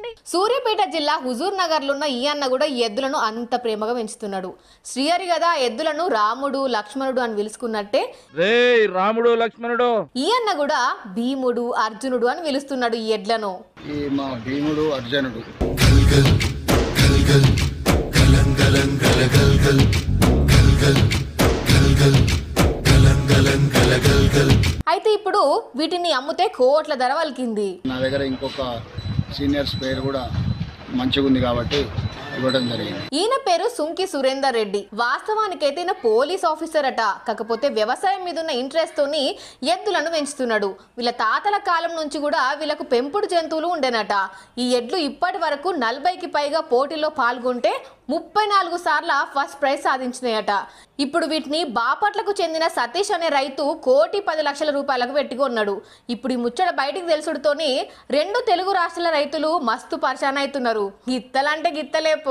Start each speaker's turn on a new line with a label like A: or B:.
A: చూడండి. సూర్యాపేట జిల్లా హుజూర్ నగర్ లో ఉన్న ఈ అన్న కూడా ఈ ఎద్దులను అంత ప్రేమగా పెంచుతున్నాడు. శ్రీహరి కదా ఎద్దులను రాముడు లక్ష్మణుడు అని పిలుచుకున్నట్టే
B: రాముడు లక్ష్మణుడు
A: ఈ అన్న కూడా భీముడు అర్జునుడు అని పిలుస్తున్నాడు ఈ ఎడ్లను.
C: ఈ మా భీముడు అర్జునుడు.
A: అయితే ఇప్పుడు వీటిని అమ్మితే కోట్ల ధర వలికింది.
C: నా దగ్గర ఇంకొక సీనియర్ స్పేర్ కూడా మంచిగా ఉంది కాబట్టి ఇవ్వడం జరిగింది.
A: ఈయన పేరు సుంకి సురేందర్ రెడ్డి. వాస్తవానికైతే ఈయన పోలీస్ ఆఫీసర్ అట. కాకపోతే వ్యవసాయం మీద ఉన్న ఇంట్రెస్ట్ తోని ఎద్దులను పెంచుతున్నాడు. వీళ్ళ తాతల కాలం నుంచి కూడా వీళ్ళకు పెంపుడు జంతువులు ఉండేనట. ఈ ఎడ్లు ఇప్పటి వరకు 40కి పైగా పోటీలో పాల్గొంటే 34 సార్ల ఫస్ట్ ప్రైజ్ సాధించినాయట. ఇప్పుడు వీటిని బాపట్లకు చెందిన సతీష్ అనే రైతు 1,10,00,000 రూపాయలకు పెట్టుకున్నాడు. ఇప్పుడు ఈ ముచ్చట బయటికి తెలుసుడుతోని 2 తెలుగు రాష్ట్రాల రైతులు మస్తు పరిశాన్ అవుతున్నారు. గిత్తలంటే గిత్తలేపో.